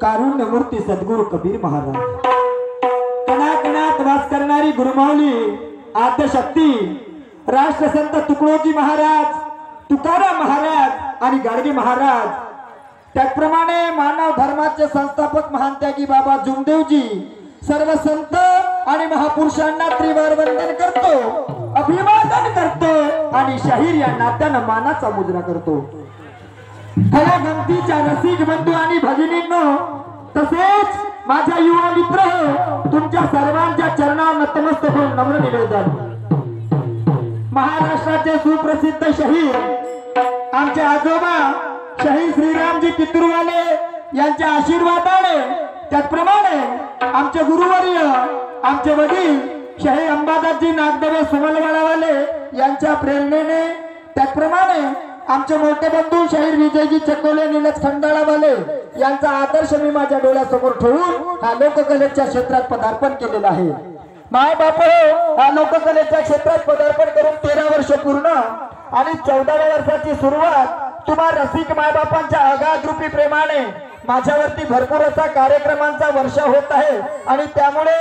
कारुण्यमूर्ती सद्गुरु कबीर महाराज, कणाकणात वास करणारी गुरुमाऊली आद्यशक्ती राष्ट्रसंत तुकडोजी महाराज, तुकाराम महाराज आणि गाडगे महाराज, त्याचप्रमाणे मानव धर्माचे संस्थापक महात्यागी बाबा जुमदेवजी, सर्व संत आणि महापुरुषांना त्रिवार वंदन करतो, अभिवादन करतो आणि शाहीर या नात्यानं मानाचा मुजरा करतो। खऱ्या गमतीच्या रसिक बंधू आणि भगिनींनो, तसेच माझ्या युवा मित्र, तुमच्या सर्वांच्या चरणावर नतमस्तक होऊन नम्र निवेदन। महाराष्ट्राचे सुप्रसिद्ध शाहीर आमचे आजोबा शाहीर श्रीरामजी कित्तूरवाले यांच्या आशीर्वादाने, त्याचप्रमाणे आमचे गुरुवर्य आमचे वडील शाहीर अंबादासजी नागदेवे सुमलवाडावाले यांच्या प्रेरणेने, त्याचप्रमाणे आमचे मोठे बंधू शाहीर विजयजी चकोले निलज खंडाळावाले यांचा आदर्श मी माझ्या डोळ्यासमोर ठेवून हा लोककलेच्या क्षेत्रात पदार्पण केलेलं आहे। माय बाप हा लोककलेच्या क्षेत्रात पदार्पण करून 13 वर्ष पूर्ण आणि 14व्या वर्षाची सुरुवात तुम्हा रसिक मायबापांच्या अगाध रूपी प्रेमाने माझ्यावरती भरपूर असा कार्यक्रमांचा वर्षा होत आहे आणि त्यामुळे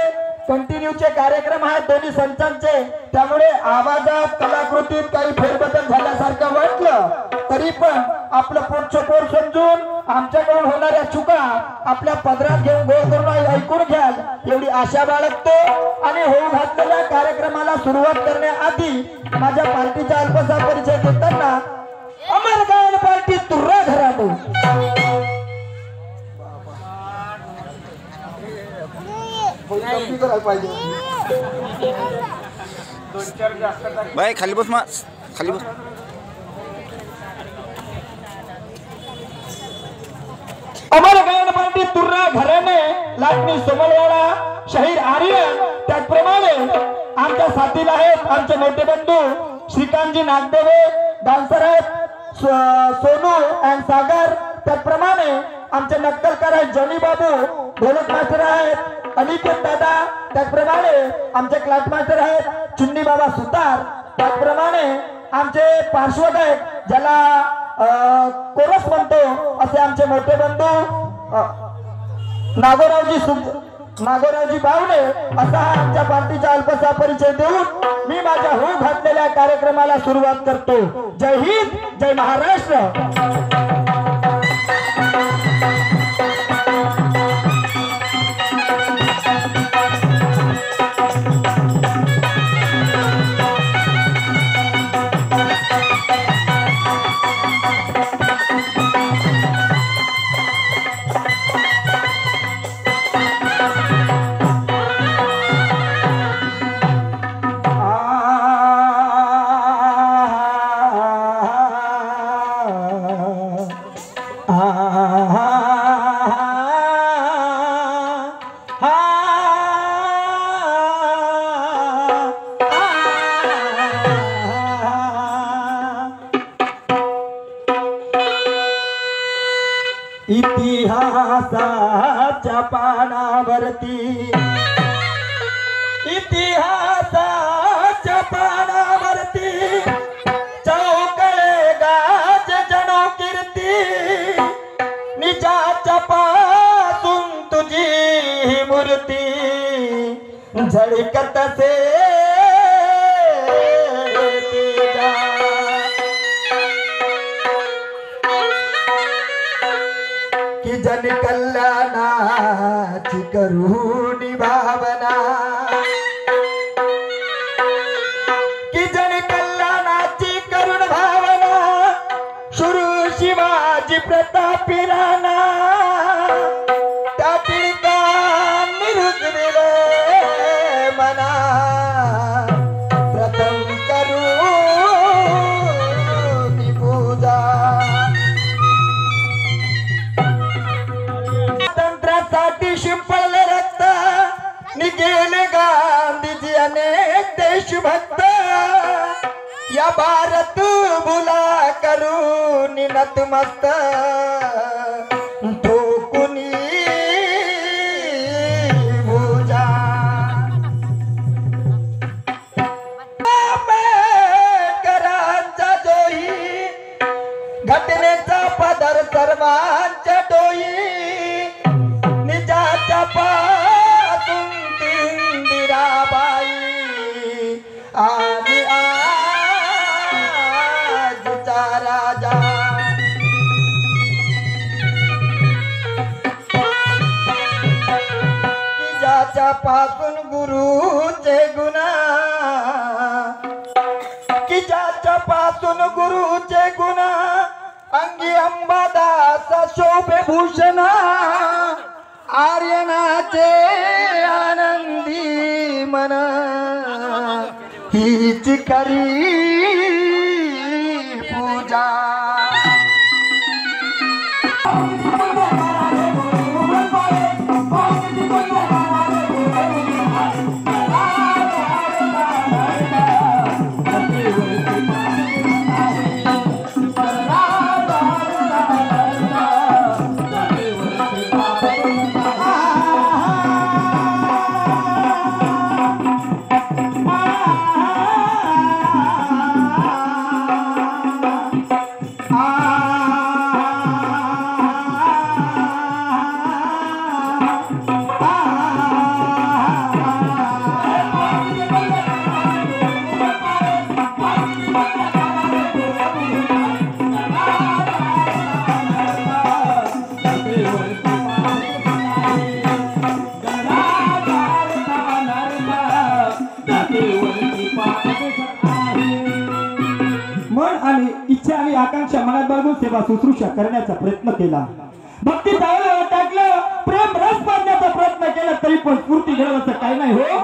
कंटिन्यूचे कार्यक्रम आहेत दोन्ही संचांचे, त्यामुळे आवाजात कलाकृतीत काही फेरबदल झाल्यासारखं वाटलं तरी पण आपलं पोटचोपोर समजून आमच्याकडून होणाऱ्या चुका आपल्या पदरात घेऊन गोळ करून ऐकून घ्याल एवढी आशा बाळगतो। आणि होऊ घातलेल्या कार्यक्रमाला सुरुवात करण्याआधी माझ्या पार्टीचा अल्पसा परिचय देताना अमर गायन पार्टी तुर्रा घराणे बाय खाली बस, मा खाली बस। अमर गायन पार्टी तुर्रा घराणे लाटणी सोमलवाडा शाहीर आर्यन, त्याचप्रमाणे आमच्या साथीला आहेत आमचे मोठे बंधू श्रीकांतजी नागदेवे, डान्सर आहेत सोनू अँड सागर, त्याचप्रमाणे आमचे नक्कलकार आहेत जॉनी बाबू, ढोलक मास्टर आहेत अनिकेत दादा, त्याचप्रमाणे आमचे क्लास मास्टर आहेत चुन्नी बाबा सुतार, त्याचप्रमाणे आमचे पार्श्वगायक ज्याला कोरस म्हणतो असे आमचे मोठे बंधू नागोरावजी बावणे, असा आमच्या पार्टीचा अल्पसा परिचय देऊन मी माझ्या होऊ घातलेल्या कार्यक्रमाला सुरुवात करतो। जय हिंद, जय महाराष्ट्र। इतिहासाच्या पानावरती इतिहासाच्या पानावरती चौकळे गाज जणू कीर्ती निजाच्या पासून तुझी मूर्ती झळकत से की जन कल्याणाची करुणी भावना की जन कल्याणाची करुण भावना शुरू शिवाजी प्रतापी राणा त्या टिळकांनी रुजविले मना प्रथम करुणी पूजा स्वातंत्र्यासाठी शिंपडले रक्त निघेले गांधीजी अनेक देशभक्त या भारत भुला करून नतमस्त ठोकुनी भुजा आंबेडकरांचा जोही घटनेचा पदर सर्वांच्या डोई निजाच्या पासून इंदिराबाई आणि आजचा राजा निजाच्या पासून गुरुचे गुन्हा की ज्याच्या पासून गुरुचे गुन्हा अंगी अंबादास शोभे भूषण आर्यनाचे आनंदी मन हीच करी पूजा इच्छा आणि आकांक्षा मनात बाळगून सेवा शुश्रूषा करण्याचा प्रयत्न केला भक्ती चावलं टाकलं प्रेम रस पाडण्याचा प्रयत्न केला तरी पण स्फूर्ती घडवलं असं काही नाही हो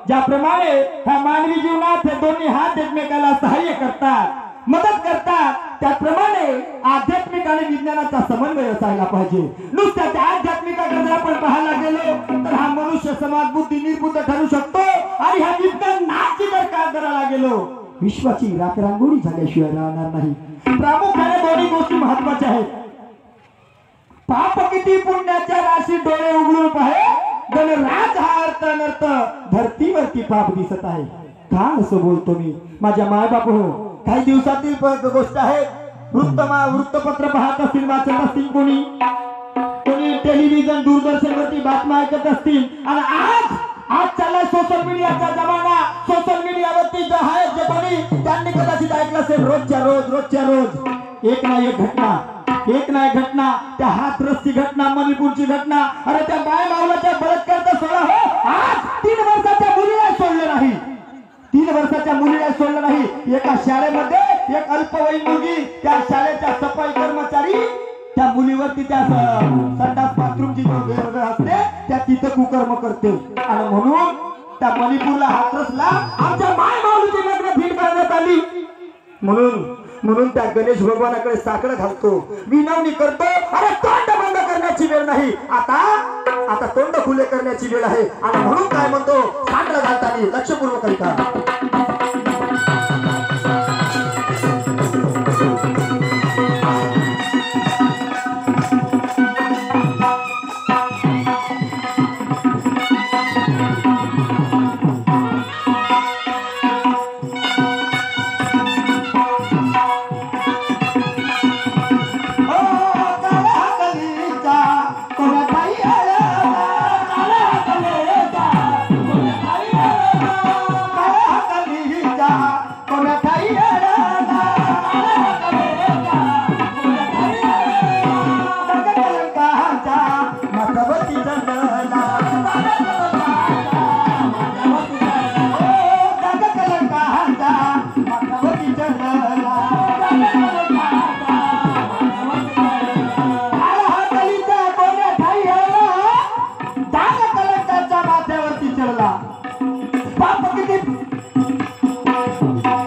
ज्याप्रमाणे ह्या मानवी जीवनात हे दोन्ही हात एकमेकाला सहाय्य करतात मदत करतात त्याप्रमाणे आध्यात्मिक आणि विज्ञानाचा समन्वय असायला पाहिजे नुसत्या त्या आध्यात्मिकाकडे जर आपण पाहायला गेलो तर हा मनुष्य समाज बुद्धी निर्बुद्ध ठरू शकतो आणि हा विज्ञान नाची जर काय करायला गेलो विश्वाची राखरांगोळी झाल्याशिवाय राहणार नाही प्रामुख्याने दोन्ही गोष्टी महत्वाच्या आहेत पाप किती पुण्याच्या राशी डोळे उघडून पाहे गणराज हा अर्थ अनर्थ धरतीवरती पाप दिसत आहे का असं बोलतो मी माझ्या मायबाप हो काही दिवसातील गोष्ट आहे वृत्तपत्र पाहत असतील वाचत असतील कोणी टेलिव्हिजन दूरदर्शन वरती बातम्या ऐकत असतील आणि आज चाललाय सोशल मीडियाचा जमाना सोशल मीडियावरती जे आहे जे कोणी त्यांनी कदाचित ऐकलं असेल रोजच्या रोज एक ना एक घटना त्या हाथरसची घटना मणिपूरची घटना अरे त्या बाय मावलाच्या बलात्काराचा सोहळा हो आज 3 वर्षाच्या मुलीला सोडलं नाही एका शाळेमध्ये एक अल्पवयीन मुलगी त्या शाळेच्या सफाई कर्मचारी त्या मुलीवरती त्या संडास बाथरूमची व्यवस्था असते त्या तिथे कुकर्म करते आणि म्हणून त्या मणिपूरला हाथरसला आमच्या माय माऊलीची लग्न भीड करण्यात आली म्हणून त्या गणेश भगवानाकडे साकडं घालतो विनवणी करतो अरे तोंड बंद करण्याची वेळ नाही आता तोंड खुले करण्याची वेळ आहे आणि म्हणून काय म्हणतो साकडं घालताना लक्षपूर्वक ऐका भक्ती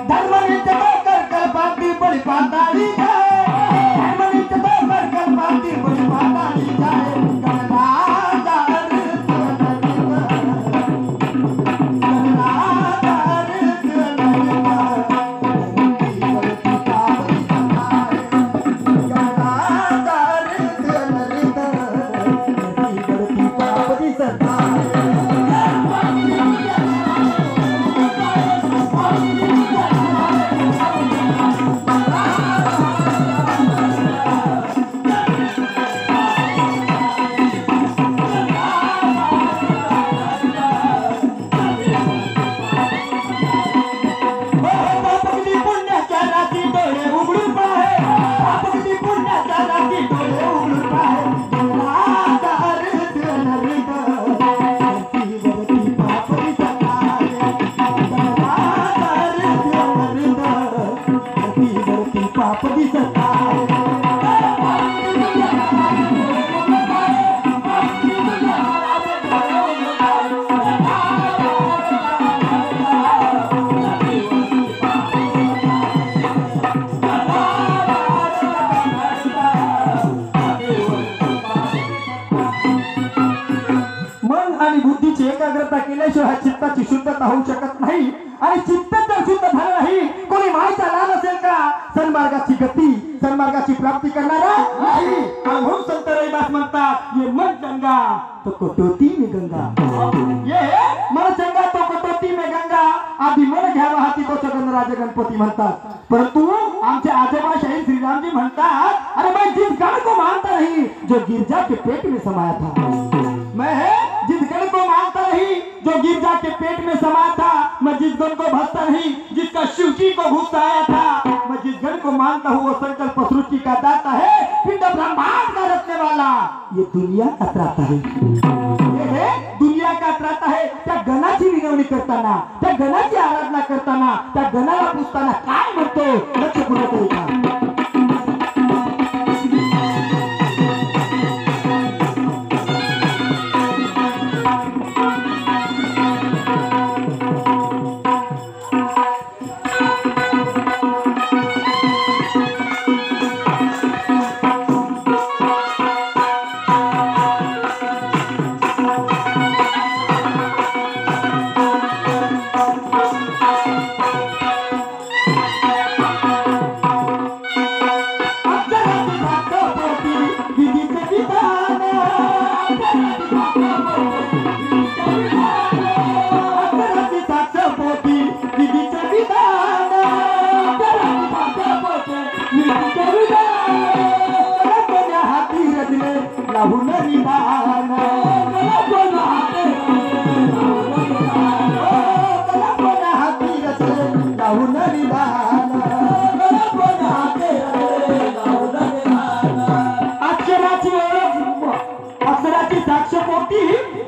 धर्मनित्य कर कल्पाती बड़ी पाताली जाए धर्मनित्य कर कल्पाती बड़ी पाताली जाए एकाग्रता केल्याशिवाय चित्ताची शुद्धता होऊ शकत नाही आणि चित्त जर शुद्ध झालं नाही कोणी मायेचा लाभ असेल का सन्मार्गाची गती सन्मार्गाची प्राप्ती करणारा नाही आणि म्हणून संत रविदास म्हणतात ये मन गंगा तो कटोती में गंगा ये मन चंगा तो कटोती में गंगा आधी मन घ्यावा हाती तो जगन्नाथ गणपती म्हणतात परंतु आमचे आजोबा शहीद श्रीरामजी म्हणतात अरे मैं जिस गण को मानता नहीं जो गिरजा के पेट में समाया था मैं जिस गण को मानता नहीं जो गिरजा के पेट में समाया था मैं जिस गण को भजता नहीं जिसका शिव जी को गुस्सा आया था मैं जिस गण को मानता हूँ वो संकल्प सृष्टि का दाता है पिंड ब्रह्मांड का रचने वाला ये दुनिया का त्राता है ये है दुनिया का त्राता है त्या गणाची विनवणी करताना त्या गणाची आराधना करताना त्या गणाला पुजताना काय म्हणतो लक्ष पूर्वक ऐका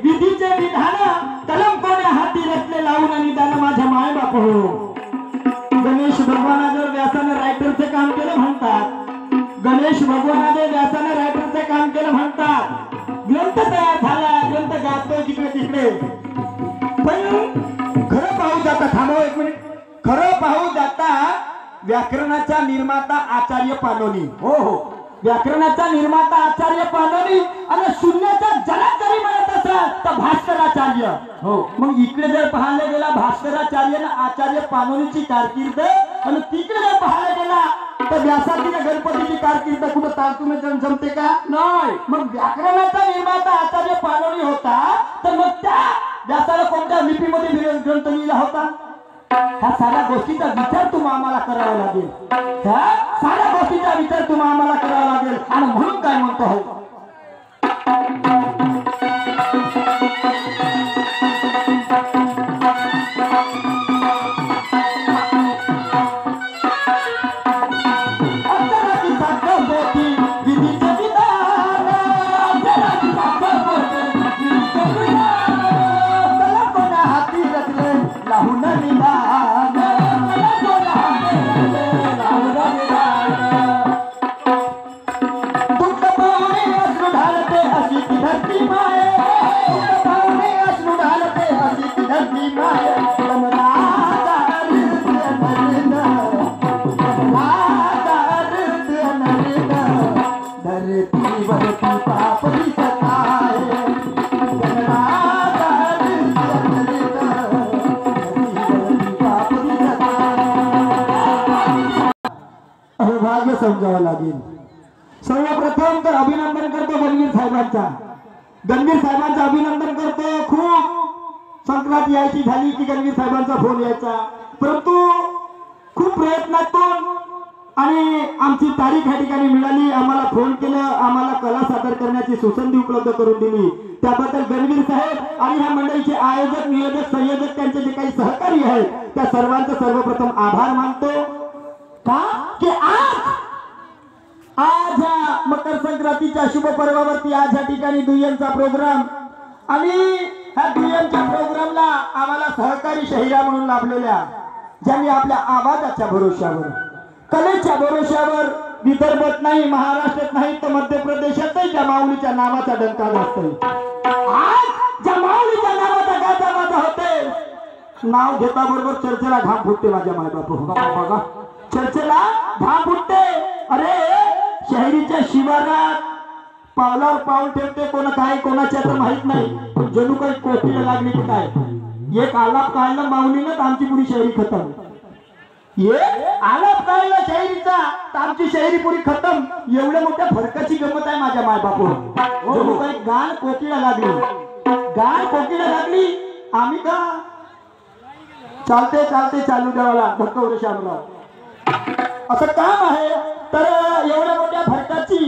विधीचे विधान कलम कोण्या हाती रचले लावून आणि दान माझ्या माय बाप हो गणेश भगवानाजवळ व्यासाने रायटरचे काम केलं म्हणतात गणेश भगवानाने व्यासाने रायटरचे काम केलं म्हणतात ग्रंथ तयार झाला ग्रंथ गाजतोय तिकडे तिकडे पण खरं पाहू जाता थांबव एक मिनिट खरं पाहू जाता व्याकरणाचा निर्माता आचार्य पानोनी हो हो व्याकरणाचा निर्माता आचार्य पानोनी आणि शून्याचा जलात जरी म्हणत असत तर भास्कराचार्य हो मग इकडे जर पाहायला गेला भास्कराचार्य ना आचार्य पानोनीची कारकीर्द आणि तिकडे जर पाहायला गेला तर व्यासाची गणपतीची कारकीर्द कुठं तारतम्य जमते का नाही मग व्याकरणाचा निर्माता आचार्य पानोनी होता तर मग त्या व्यासाला कोणत्या लिपीमध्ये ग्रंथ लिहिला होता ह्या साऱ्या गोष्टीचा विचार तुम्हाला आम्हाला करावा लागेल ह्या साऱ्या गोष्टीचा विचार तुम्हाला आम्हाला करावा लागेल आणि म्हणून काय म्हणतो हो धरती माए समजावं लागेल. सर्वप्रथम तर अभिनंदन करतो गणवीर साहेबांचा. गणवीर साहेबांचं अभिनंदन करतो. खूप संक्रांत यायची झाली की गणवीर साहेबांचा फोन यायचा, परंतु खूप प्रयत्नातून आणि आमची तारीख या ठिकाणी मिळाली. आम्हाला फोन केलं, आम्हाला कला सादर करण्याची सुसंधी उपलब्ध करून दिली. त्याबद्दल गणवीर साहेब आणि ह्या मंडळीचे आयोजक, नियोजक, संयोजक, त्यांचे जे काही सहकारी आहेत त्या सर्वांचा सर्वप्रथम आभार मानतो. का की आज ह्या मकर संक्रांतीच्या शुभ पर्वावरती आज या ठिकाणी दुय्यमचा प्रोग्राम आणि ह्या दुय्यमच्या प्रोग्रामला आम्हाला सहकारी शहिरा म्हणून लाभलेल्या, ज्यांनी आपल्या आवाजाच्या भरोश्यावर, कलेच्या भरोश्यावर विदर्भात नाही, महाराष्ट्रात नाही तर मध्य प्रदेशातही ज्या माऊलीच्या नावाचा डंका वाजतोय. आज ज्या माऊलीच्या नावाचा गाजा वाजा होते, नाव घेता बरोबर चर्चेला घाम फुटते. माझ्या मायबाप बघा, चर्चेला घाम फुटते. अरे शहरीच्या शिवारात पावलावर पाऊल ठेवते, कोण काय कोणाच्या तर माहित नाही, जणू काही कोटीला लागली की काय. एक आलाप काढला माऊलीनं आमची पुरी शहरी खतम. एक आलाप काढला शहरीचा तर आमची शहरी पुरी खतम. एवढ्या मोठ्या फरकाची गमत आहे माझ्या मायबाप. जणू काही गाण कोकीला लागली, गाण कोकीला लागली. आम्ही का चालते चालते चालू द्यावाला धक्कवरे शामराव असं काम आहे. तर एवढ्या मोठ्या फरकाची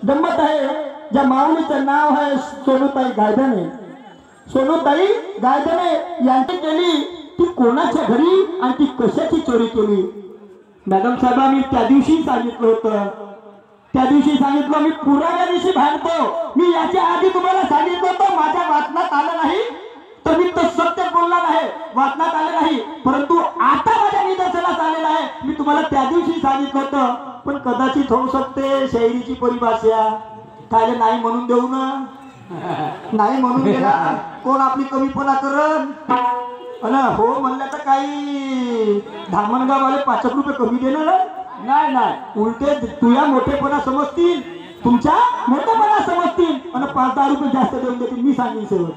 गंमत आहे. ज्या माऊलीचं नाव आहे सोनूताई गायधने. सोनूताई गायधने यांची केली ती कोणाच्या घरी आणि ती कशाची चोरी केली. मॅडम साहेब मी त्या दिवशी सांगितलं होतं, त्या दिवशी सांगितलं मी पुराव्या दिवशी भांडतो. मी याच्या आधी तुम्हाला सांगितलं होतं, माझ्या वाचनात आलं नाही तर मी तर सत्य बोलणार आहे, वाचनात आलं नाही, परंतु आता माझ्या निदर्शनास आलेलं आहे. मी तुम्हाला त्या दिवशी सांगितलं होतं, पण कदाचित होऊ शकते शैलीची परिभाषा काय नाही म्हणून देऊ ना, नाही म्हणून गेला कोण आपली कमीपणा करण. हो म्हणलं तर काही धामणगाववाले 5 रुपये कमी देणार नाही, नाही उलटे तुझ्या मोठेपणा समजतील, तुमच्या मोठेपणा समजतील आणि 5-10 रुपये जास्त देऊन देतील. मी सांगेन शेवट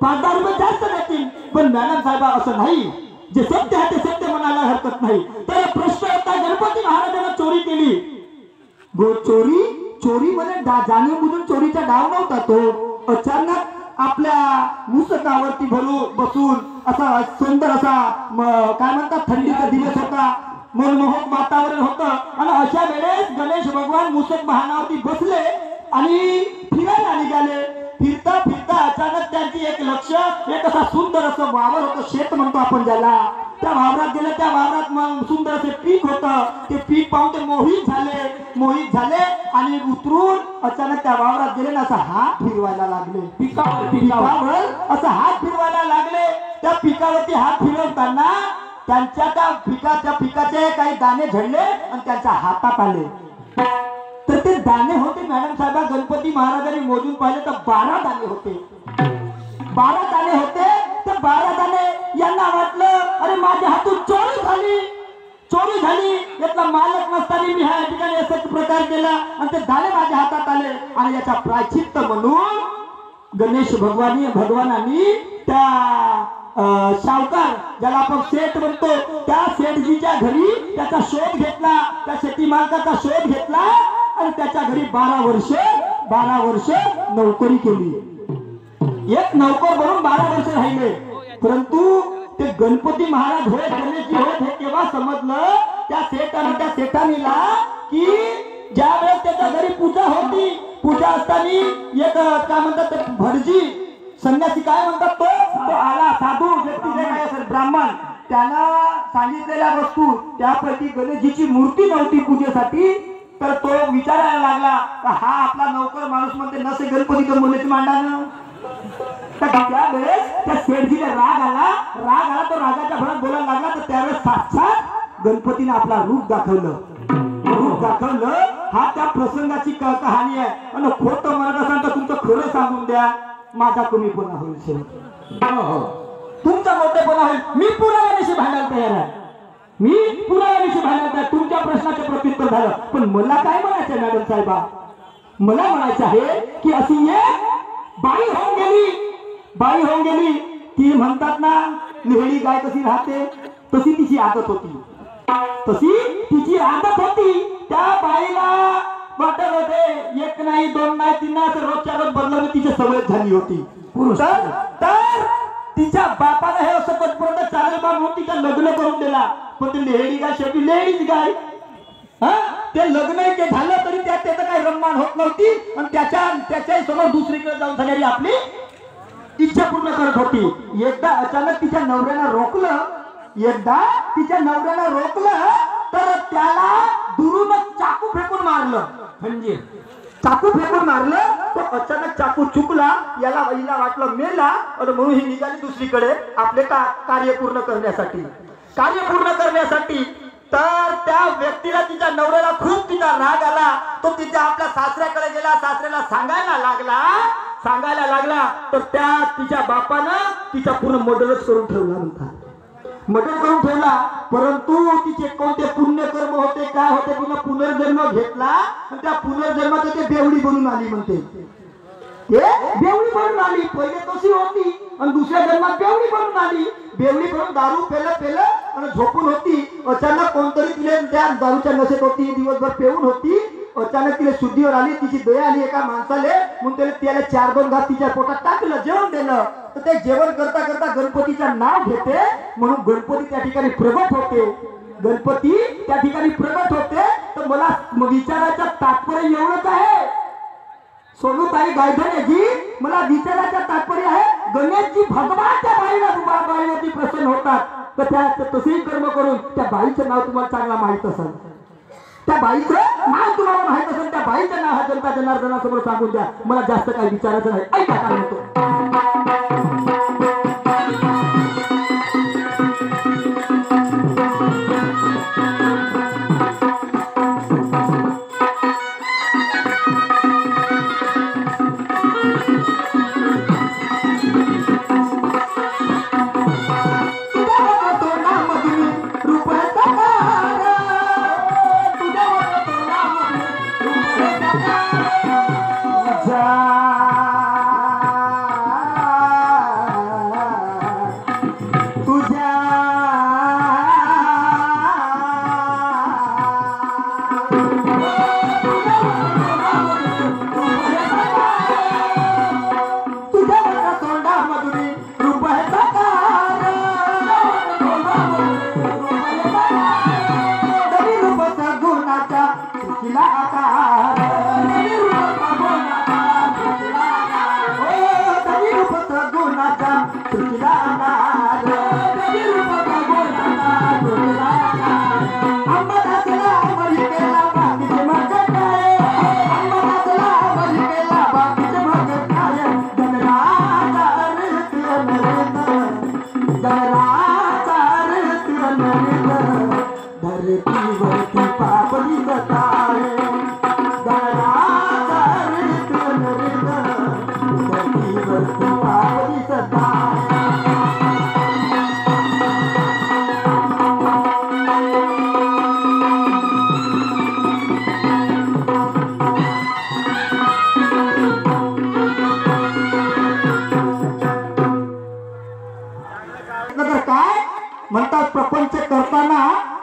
5-10 रुपये जास्त देतील. पण मॅडम साहेब असं नाही, जे सत्य आहे ते सत्य म्हणायला हरकत नाही. तर प्रश्न होता गणपती महाराजांना चोरी केली. चोरी चोरी म्हणजे जाणीव बुजून चोरीचा डाव नव्हता तो. अचानक आपल्या मुसकावरती बसून असा सुंदर असा काय म्हणतात थंडीचा दिवस होता, मनमोहक वातावरण होतं आणि अशा वेळेस गणेश भगवान मुसक वाहनावरती बसले आणि फिरायला निघाले. फिरता फिरता अचानक त्यांची एक लक्ष एक असा सुंदर असं वावर होतं, शेत म्हणतो आपण ज्याला. त्या वावरात गेले, त्या वावरात मग सुंदर असे पीक होतं. ते पीक पाहून ते मोहित झाले आणि उतरून अचानक त्या वावरात गेले ना, असा हात फिरवायला लागले. पिकावर असं हात फिरवायला लागले. त्या पिकावरती हात फिरवताना त्यांच्या त्या पिकाचे काही दाणे झडले आणि त्यांच्या हातात आले. तर ते दाणे होते मॅडम साहेब, गणपती महाराजांनी मोजून पाहिले तर 12 दाणे होते. 12 दाणे होते. तर 12 दाणे यांना वाटलं अरे माझ्या हातून चोरी झाली, यातला मालक नसताना मी ह्या ठिकाणी असाच प्रकार केला आणि ते दाणे माझ्या हातात आले. आणि याचा प्रायश्चित्त म्हणून गणेश भगवानांनी त्या शावकार ज्याला आपण सेठ म्हणतो त्या सेठजीच्या घरी त्याचा शोध घेतला, त्या शेती मालकाचा शोध घेतला आणि त्याच्या घरी 12 वर्ष नोकरी केली. एक नौकर बनून 12 वर्ष राहिले. परंतु ते गणपती महाराज होय, गणेशजी होय हे केव्हा समजलं त्या सेठानीला की ज्या वेळेस त्याच्या घरी पूजा होती, पूजा असताना एक काय म्हणतात ते भटजी संन्यासी काय म्हणतात तो आला, साधू व्यक्ती जे काय असेल ब्राह्मण, त्यानं सांगितलेल्या वस्तू त्यापैकी गणेशजीची मूर्ती नव्हती पूजेसाठी. तर तो विचारायला लागला हा आपला नौकर माणूस म्हणते नसे गणपती तर मुलीच मांडानं. तर त्यावेळेस त्या शेठजीला राग आला. तो रागाच्या भरात बोलायला लागला. तर त्यावेळेस साक्षात गणपतीने आपला रूप दाखवलं. हा त्या प्रसंगाची कहाणी आहे. आणि खोटं म्हणत असाल तर तुमचं खरं सांगून द्या, माझा कमीपणा होईल शेवट, तुमचा मोठेपणा होईल. मी पुराव्याशी भांडायला तयार आहे, तुमच्या प्रश्नाचे प्रत्युत्तर झालं. पण मला काय म्हणायचं मॅडम साहेबा, मला म्हणायचं आहे की अशी एक बाई होऊन गेली. ती म्हणतात ना निहळी गाय कशी राहते तशी तिची आदत होती. तशी तिची आदत होती. त्या बाईला वाटत होते एक नाही दोन नाही तीन नाही असं रोजच्या रोज बदलून तिची सवय झाली होती. तर तिच्या बापाला हे असं कधीपर्यंत चालेल बा म्हणून तिचं लग्न करून दिला. पण ती लेडी गाय शेवटी लेडीज गाय. हा ते लग्न ते झालं तरी त्याचं काही रममाण होत नव्हती आणि त्याच्याही समोर दुसरीकडे जाऊन झालेली आपली इच्छा पूर्ण करत होती. एकदा अचानक तिच्या नवऱ्याला रोखलं. तर त्याला दुरून चाकू फेकून मारलं. म्हणजे चाकू फेकून मारलं. तो अचानक चाकू चुकला. याला वहिला वाटलं मेला आणि म्हणून ही निघाली दुसरीकडे आपले कार्य पूर्ण करण्यासाठी. तर त्या व्यक्तीला तिच्या नवऱ्याला खूप तिचा राग आला. तो तिच्या आपल्या सासऱ्याकडे गेला. सासऱ्याला सांगायला लागला. तर त्या तिच्या बापानं तिचा पूर्ण मर्डरच करून ठेवला म्हणतात. परंतु तिचे कोणते पुण्यकर्म होते काय होते तिनं पुनर्जन्म घेतला आणि त्या पुनर्जन्मात ते बेवडी बनून आली म्हणते. बेवडी बनून आली. पहिले तशी होती आणि दुसऱ्या जन्मात बेवडी बनून आली. बेवडी बनून दारू पेलं आणि झोपून होती. अचानक कोणतरी तिला त्या दारूच्या नशेत होती. दिवसभर पेऊन होती. अचानक तिला शुद्धीवर आली. तिची दया आली एका माणसाले म्हणून त्याला 4-2 घास तिच्या पोटात टाकलं. जेवण दिलं. तर ते जेवण करता करता गणपतीचं नाव घेते म्हणून गणपती त्या ठिकाणी प्रगट होते. तर मला विचारायचं तात्पर्य एवढंच आहे सोनूताई गायधनेजी. मला विचारायचं तात्पर्य आहे गणेशजी भगवानच्या बाईवरती प्रसन्न होतात. तर त्या तसेही कर्म करून त्या बाईचं नाव तुम्हाला चांगला माहित असेल. त्या बाईचं नाव हा जनता जनार्दनासमोर सांगून द्या. मला जास्त काही विचारायचं नाही. ऐका काय म्हणतो. म्हणतात प्रपंच करताना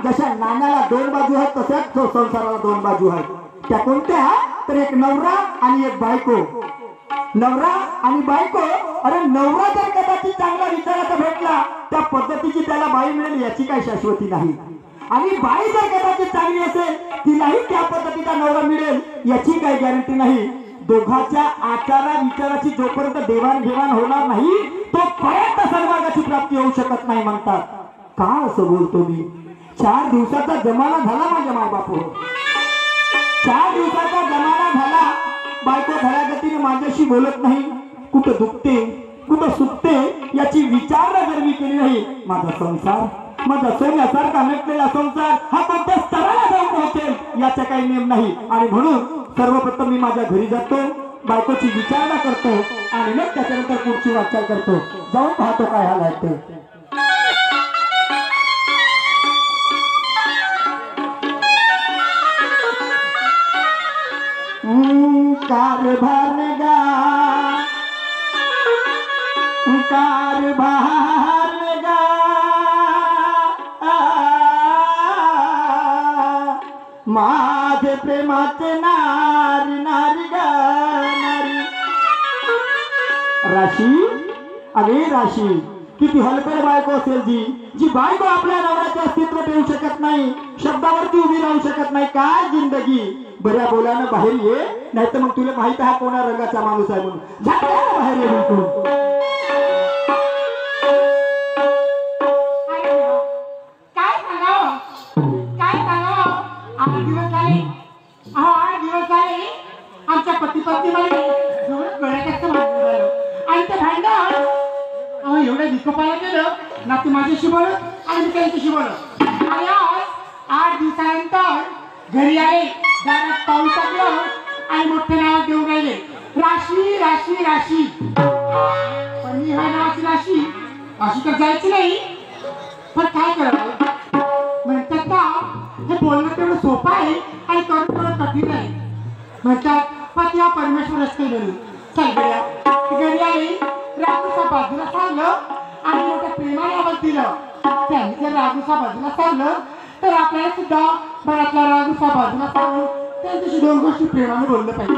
जशा नाण्याला 2 बाजू आहेत तशाच संसाराला 2 बाजू आहेत. त्या कोणत्या तर एक नवरा आणि एक बायको. अरे नवरा जर कदाचित चांगला विचाराचा भेटला त्या पद्धतीची त्याला बाई मिळेल याची काही शाश्वती नाही. आणि बाई जर कदाचित चांगली असेल तिलाही त्या पद्धतीचा नवरा मिळेल याची काही गॅरंटी नाही. दोघांच्या आचारा विचाराची जोपर्यंत देवाणघेवाण होणार नाही तोपर्यंत सन्मार्गाची प्राप्ती होऊ शकत नाही म्हणतात. का असं बोलतो मी? 4 दिवसाचा जमाना झाला माझ्या मायबापू. 4 दिवसाचा जमाना झाला. बायको घरागतीने माझ्याशी बोलत नाही. कुठं दुखते कुठं सुटते याची विचारणा जर मी केली नाही माझा संसार माझा सोन्यासारखा नटलेला संसार हा कोणत्या स्तराला जाऊन पोहोचेल याचा काही नेम नाही. आणि म्हणून सर्वप्रथम मी माझ्या घरी जातो. बायकोची विचारणा करतो आणि मग त्याच्यानंतर पुढची वाटचाल करतो. जाऊन पाहतो काय हाल आहे ते. कारभार गा कारभार गा माझे प्रेमाचे नारी नारी ग नारी. राशी, अरे राशी, किती हलकड बायको असेल जी बायको आपल्या नवऱ्याचे अस्तित्व ठेवू शकत नाही, शब्दावरती उभी राहू शकत नाही. काय जिंदगी. बऱ्या बोलानं बाहेर ये, नाही तर मग तुला माहित आहे कोणा रंगाचा माणूस आहे म्हणून. झटक्यानं बाहेर ये बिलकुल. काय सांगावं, काय सांगावं. 8 दिवस झाले, 8 दिवस झाले आमच्या पती पत्नीमध्ये एवढं गळ्याचं भांडण झालं. आणि ते भांडण एवढं विकोपाला गेलं ना, ती माझ्याशी बोलत आणि मी त्यांच्याशी बोलत. आणि आज 8 दिवसानंतर घरी आले, दारात पाऊल टाकलं आणि मोठे नाव देऊन राहिले, राशी राशी राशी. पण मी ह्या नावाची राशी अशी तर जायची नाही. पण काय करावं. म्हणतात का हे बोलणं तेवढं सोपं आहे आणि करून थोडं कठीण आहे. म्हणतात पती हा परमेश्वर असते म्हणून. चल घरी आली, रागूचा बाजूला सांगलं आणि मोठ्या प्रेमाने आवाज दिलं. त्यांनी जर रागूचा बाजूला सांगलं तर आपल्याला सुद्धा घरातल्या रागूचा बाजूला सांगून त्यांच्याशी 2 गोष्टी प्रेमाने बोललं पाहिजे.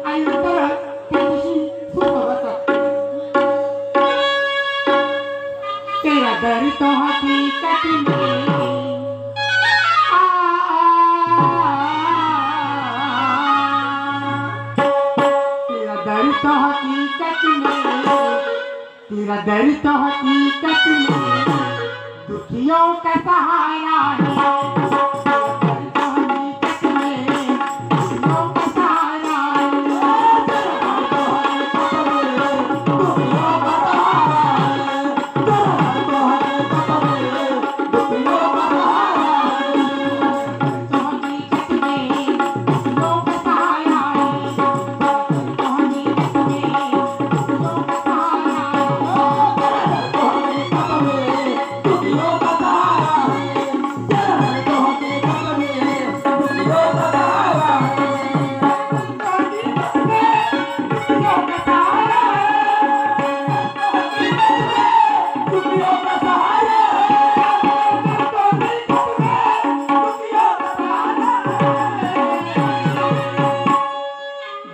आणि नंतर त्यांच्याशी सुसंवाद. तेरा दर तो हकीकत में तो हकीकत में, तेरा दर्द तो हकीकत में दुखियों का सहारा है.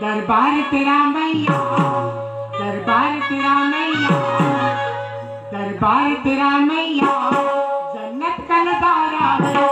दरबार तेरा मैया, दरबार तेरा मैया, दरबार तेरा मैया, जन्नत का नजारा है.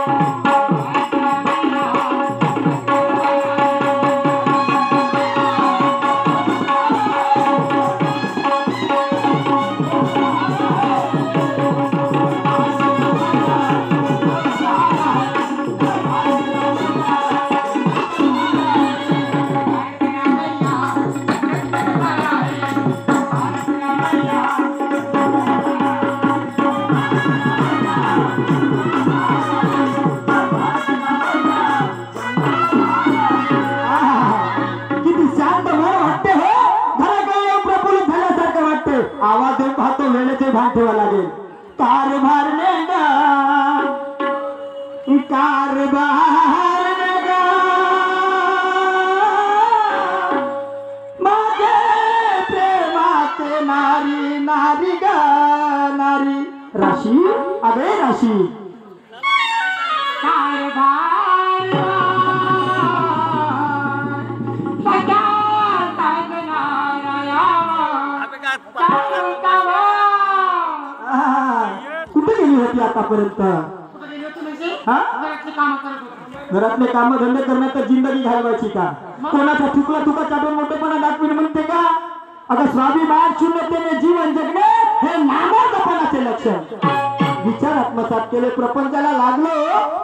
आवाज देऊन पाहतो, वेळेचे भान ठेवा लागेल. कारभार नेगा, कारभार नेगा, माझे प्रेमाचे नारी नारी ग नारी. राशी, अगे राशी, कारभार कुठे गेली होती आतापर्यंत. घरातले काम धंदे करण्यात जिंदगी घालवायची का. कोणाचा चुकला तुका चाटून मोठेपणा दाखविणे म्हणते का. अगं स्वाभिमान शून्यतेने जीवन जगणे हे नामर्दपणाचे लक्षण. विचार आत्मसात केले, प्रपंचाला लागलो,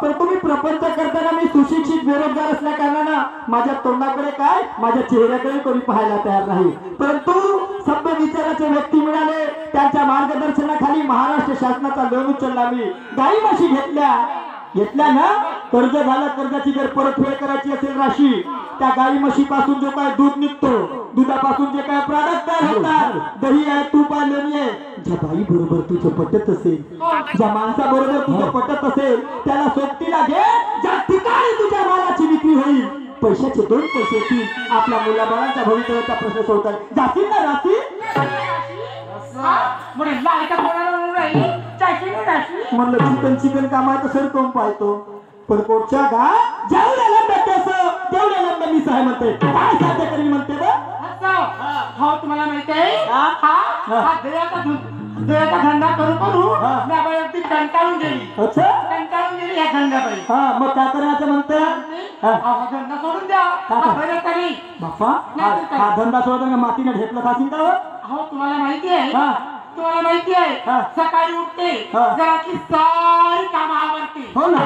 तर तुम्ही प्रपंच करताना मी सुशिक्षित बेरोजगार असल्या कारणानं माझ्या तोंडाकडे काय, माझ्या चेहऱ्याकडे कोणी पाहायला तयार नाही. परंतु सभ्य विचाराचे व्यक्ती मिळाले, त्यांच्या मार्गदर्शनाखाली महाराष्ट्र शासनाचा लोन उचलला. मी गाई म्हशी घेतल्या ना. कर्ज झालं, कर्जाची जर परतफेड करायची असेल राशी, त्या गाई म्हशीपासून जो काय दूध निघतो, दुधापासून जे काय प्रॉडक्ट तयार होतात, दही आहे, तूप आहे, लोणी आहे, ज्या बाई बरोबर तुझं पटत असेल, ज्या माणसाबरोबर तुझं पटत असेल, त्याला सोबतीला घे. ज्या ठिकाणी तुझ्या मालाची विक्री होईल, पैशाचे 2 पैसे येतील, आपल्या मुलाबाळांच्या भवितव्याचा प्रश्न सोडतात. जातील ना राशी. राशी ना राशी म्हणलं चिकन चिकन कामाचं सर कोण पाहतो पण कोटच्या गा जेवढ्या लंब असं तेवढ्या लंब मी सहाय म्हणते काय साध्य करीन म्हणते बा असं हो तुम्हाला माहिती आहे हा? हा दयाचा धंदा करू करू हा. मी आपण अगदी कंटाळून गेली अच्छा या धंद्याकडे हा मग काय करायचं म्हणते हा. हा धंदा सोडून द्या का? हा बरं नाही बाप्पा हा धंदा सोडताना मातीने ढेपला खाशील का हो? हो तुम्हाला माहिती आहे हा. तुम्हाला माहिती आहे हा. सकाळी उठते हा. घरातली सारी कामं आवडते हो ना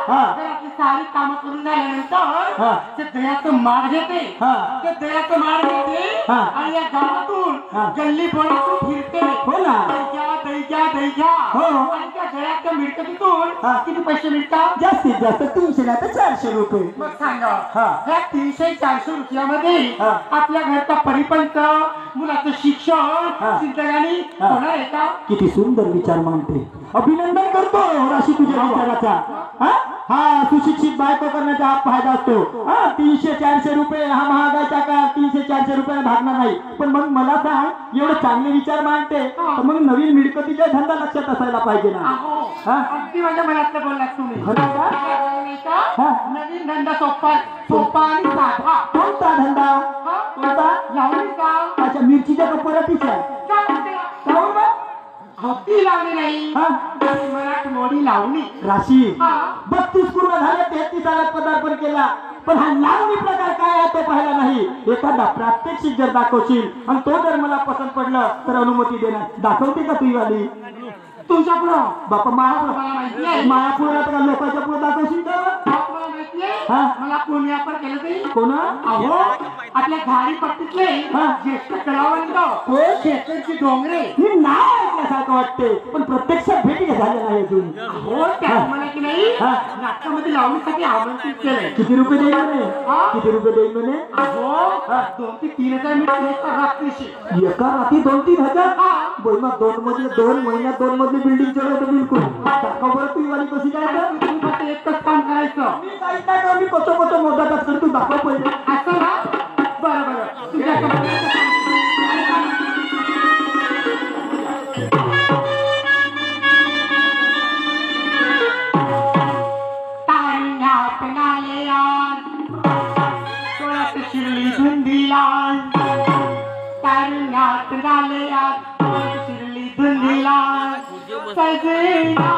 हा. घरातली सारी कामं करून झाल्यानंतर हा. ते दह्याचं मार घेते हा. ते दह्याचं मार घेते हा. आणि या गावातून हा. गल्ली बोळातून फिरते हो ना दही हो. आणि त्या दह्याच्या मिळकतीतून हा. किती पैसे मिळतात जास्तीत जास्त 300 नाही तर 400 रुपये मग सांगा हा. ह्या 300-400 रुपयामध्ये हा. आपल्या घरचा परिपंच मुलाचं शिक्षण हा. जिंदगानी हा. होणार आहे का किती सुंदर विचार मांडते अभिनंदन करतो राशी तुझ्या विचाराचा हा हा सुशिक्षित बायको करण्याचा हा फायदा असतो हा 300-400 रुपये हा महागाईचा काळ 300-400 रुपयाला भागणार नाही पण मग मला सांग एवढे चांगले विचार मांडते तर मग नवीन मिळकतीचा धंदा लक्षात असायला पाहिजे ना अहो, हा? अगदी माझ्या मनातलं बोललात तुम्ही खरं का? नाही का? हा. नवीन धंदा सोपा आणि साधा कोणता धंदा हा? कोणता लावणी का अच्छा मिरचीच्या कपरातीच्या का म्हणते? काहून बा? अहो, ती लावणी नाही हा? मराठमोळी लावणी राशी हा. 32 पूर्ण झाले 33 सालात पदार्पण केला पण हा लावणी प्रकार काय आहे तो पाहिला नाही एखादा प्रात्यक्षिक जर दाखवशील आणि तो जर मला पसंत पडलं तर अनुमती देणार दाखवते का तुझी वाली तुमच्या पुढं बापा मला माहिती आहे. मायापुरात का लोकांच्या पुढे दाखवशील का तुम्हाला माहिती आहे हा. मला कोणी आपण केलं तरी कोण अहो आपल्या घाडी पट्टीतले हा. ज्येष्ठ कलावंत शेतकरी डोंगरे हे नाव ऐकल्यासारखं वाटते पण प्रत्यक्षात भेटी झाल्या नाही अजून हो त्या मला की नाही हा. नाटकामध्ये लावणीसाठी आमंत्रित केलंय किती रुपये देईल म्हणे हा. किती रुपये देईल म्हणे अहो 2 ते 3 हजार मी रात्रीशी एका रात्री 2-3 हजार हा. बोल मग 2 महिन्यात 2 मजली बिल्डिंग चढवतो बिलकुल दाखव बरं तुझी वाली कशी काय तर? तुम्ही फक्त एकच काम करायचं मी काहीच नाही करत, मी कसं मोजात असतो तू दाखव पहिले असं ना बरं तुझ्या तारुण्यात नाले आज डोळ्यात शिरली धुंदीला तारुण्यात नाले आज डोळ्यात शिरली धुंदीला सजना